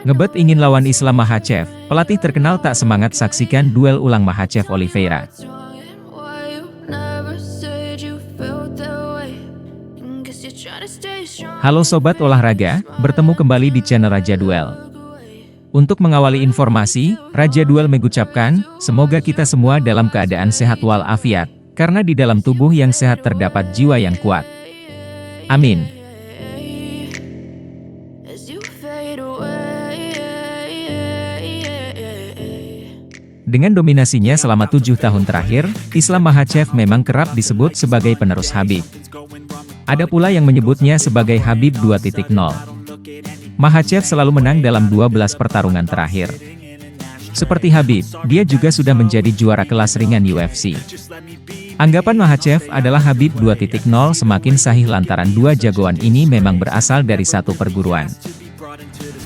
Ngebet ingin lawan Islam Makhachev, pelatih terkenal tak semangat saksikan duel ulang Makhachev Oliveira. Halo Sobat Olahraga, bertemu kembali di channel Raja Duel. Untuk mengawali informasi, Raja Duel mengucapkan, semoga kita semua dalam keadaan sehat walafiat, karena di dalam tubuh yang sehat terdapat jiwa yang kuat. Amin. Dengan dominasinya selama 7 tahun terakhir, Islam Makhachev memang kerap disebut sebagai penerus Khabib. Ada pula yang menyebutnya sebagai Khabib 2.0. Makhachev selalu menang dalam 12 pertarungan terakhir. Seperti Khabib, dia juga sudah menjadi juara kelas ringan UFC. Anggapan Makhachev adalah Khabib 2.0 semakin sahih lantaran dua jagoan ini memang berasal dari satu perguruan.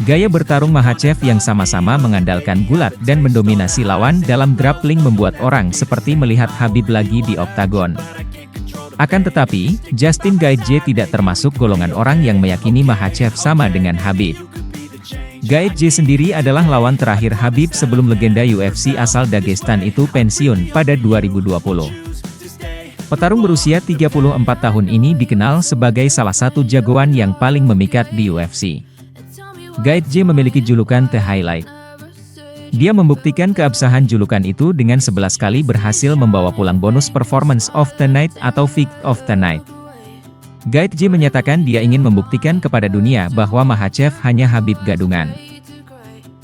Gaya bertarung Makhachev yang sama-sama mengandalkan gulat dan mendominasi lawan dalam grappling membuat orang seperti melihat Khabib lagi di oktagon. Akan tetapi, Justin Gaethje tidak termasuk golongan orang yang meyakini Makhachev sama dengan Khabib. Gaethje sendiri adalah lawan terakhir Khabib sebelum legenda UFC asal Dagestan itu pensiun pada 2020. Petarung berusia 34 tahun ini dikenal sebagai salah satu jagoan yang paling memikat di UFC. Gaethje memiliki julukan The Highlight. Dia membuktikan keabsahan julukan itu dengan 11 kali berhasil membawa pulang bonus Performance of the Night atau Fight of the Night. Gaethje menyatakan dia ingin membuktikan kepada dunia bahwa Makhachev hanya Khabib gadungan.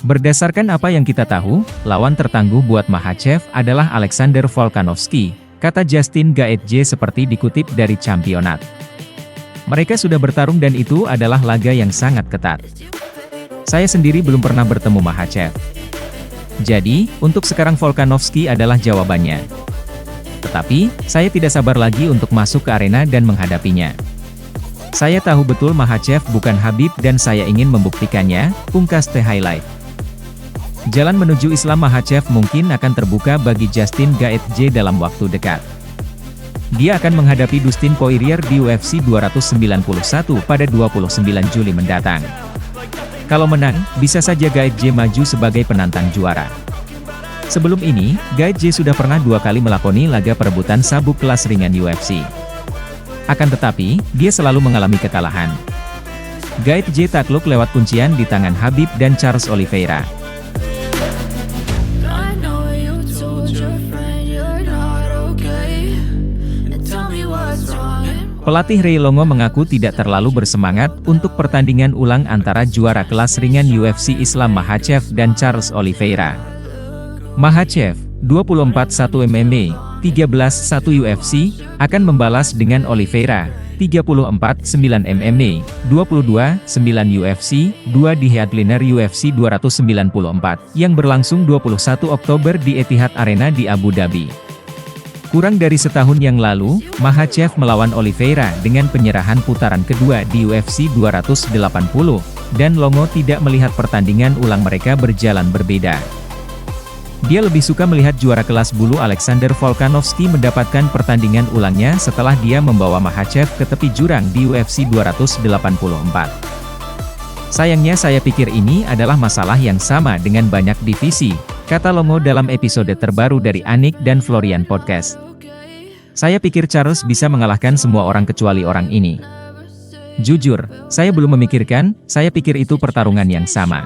Berdasarkan apa yang kita tahu, lawan tertangguh buat Makhachev adalah Alexander Volkanovski, kata Justin Gaethje seperti dikutip dari Championat. Mereka sudah bertarung dan itu adalah laga yang sangat ketat. Saya sendiri belum pernah bertemu Makhachev. Jadi, untuk sekarang Volkanovski adalah jawabannya. Tetapi, saya tidak sabar lagi untuk masuk ke arena dan menghadapinya. Saya tahu betul Makhachev bukan Khabib dan saya ingin membuktikannya, pungkas The Highlight. Jalan menuju Islam Makhachev mungkin akan terbuka bagi Justin Gaethje dalam waktu dekat. Dia akan menghadapi Dustin Poirier di UFC 291 pada 29 Juli mendatang. Kalau menang, bisa saja Gaethje maju sebagai penantang juara. Sebelum ini, Gaethje sudah pernah 2 kali melakoni laga perebutan sabuk kelas ringan UFC. Akan tetapi, dia selalu mengalami kekalahan. Gaethje takluk lewat kuncian di tangan Khabib dan Charles Oliveira. Pelatih Ray Longo mengaku tidak terlalu bersemangat untuk pertandingan ulang antara juara kelas ringan UFC Islam Makhachev dan Charles Oliveira. Makhachev, 24-1 MMA, 13-1 UFC, akan membalas dengan Oliveira, 34-9 MMA, 22-9 UFC, 2 di Headliner UFC 294, yang berlangsung 21 Oktober di Etihad Arena di Abu Dhabi. Kurang dari setahun yang lalu, Makhachev melawan Oliveira dengan penyerahan putaran kedua di UFC 280, dan Longo tidak melihat pertandingan ulang mereka berjalan berbeda. Dia lebih suka melihat juara kelas bulu Alexander Volkanovski mendapatkan pertandingan ulangnya setelah dia membawa Makhachev ke tepi jurang di UFC 284. Sayangnya saya pikir ini adalah masalah yang sama dengan banyak divisi, kata Longo dalam episode terbaru dari Anik dan Florian Podcast. Saya pikir Charles bisa mengalahkan semua orang kecuali orang ini. Jujur, saya belum memikirkan, saya pikir itu pertarungan yang sama.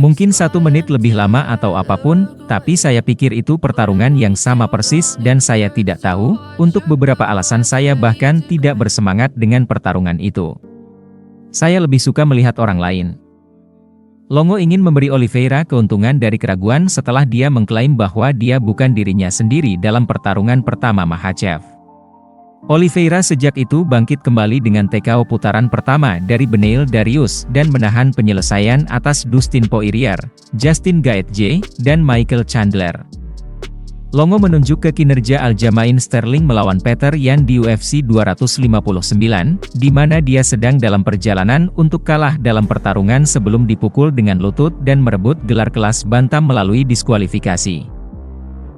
Mungkin 1 menit lebih lama atau apapun, tapi saya pikir itu pertarungan yang sama persis dan saya tidak tahu, untuk beberapa alasan saya bahkan tidak bersemangat dengan pertarungan itu. Saya lebih suka melihat orang lain. Longo ingin memberi Oliveira keuntungan dari keraguan setelah dia mengklaim bahwa dia bukan dirinya sendiri dalam pertarungan pertama Makhachev. Oliveira sejak itu bangkit kembali dengan TKO putaran pertama dari Beneil Dariush dan menahan penyelesaian atas Dustin Poirier, Justin Gaethje, dan Michael Chandler. Longo menunjuk ke kinerja Aljamain Sterling melawan Peter Yan di UFC 259, di mana dia sedang dalam perjalanan untuk kalah dalam pertarungan sebelum dipukul dengan lutut dan merebut gelar kelas bantam melalui diskualifikasi.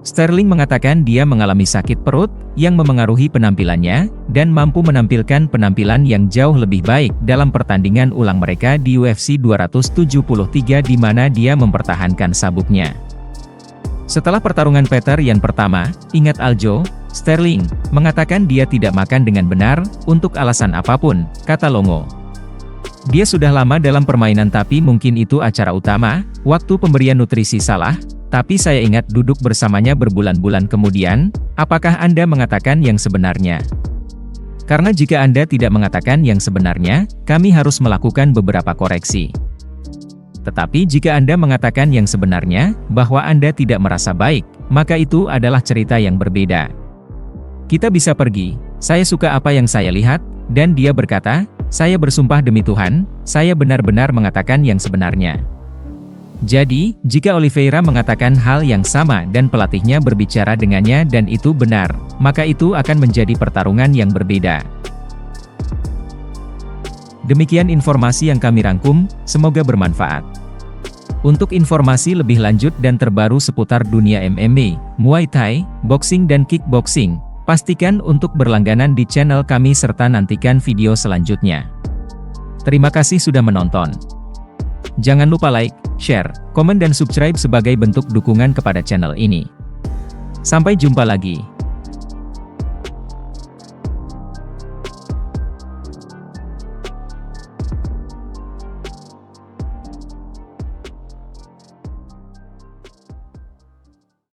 Sterling mengatakan dia mengalami sakit perut, yang memengaruhi penampilannya, dan mampu menampilkan penampilan yang jauh lebih baik dalam pertandingan ulang mereka di UFC 273 di mana dia mempertahankan sabuknya. Setelah pertarungan Petr Yan pertama, ingat Aljo, Sterling mengatakan dia tidak makan dengan benar, untuk alasan apapun, kata Longo. Dia sudah lama dalam permainan tapi mungkin itu acara utama, waktu pemberian nutrisi salah, tapi saya ingat duduk bersamanya berbulan-bulan kemudian, apakah Anda mengatakan yang sebenarnya? Karena jika Anda tidak mengatakan yang sebenarnya, kami harus melakukan beberapa koreksi. Tetapi jika Anda mengatakan yang sebenarnya, bahwa Anda tidak merasa baik, maka itu adalah cerita yang berbeda. Kita bisa pergi, saya suka apa yang saya lihat, dan dia berkata, saya bersumpah demi Tuhan, saya benar-benar mengatakan yang sebenarnya. Jadi, jika Oliveira mengatakan hal yang sama dan pelatihnya berbicara dengannya dan itu benar, maka itu akan menjadi pertarungan yang berbeda. Demikian informasi yang kami rangkum, semoga bermanfaat. Untuk informasi lebih lanjut dan terbaru seputar dunia MMA, Muay Thai, boxing dan kickboxing, pastikan untuk berlangganan di channel kami serta nantikan video selanjutnya. Terima kasih sudah menonton. Jangan lupa like, share, komen dan subscribe sebagai bentuk dukungan kepada channel ini. Sampai jumpa lagi.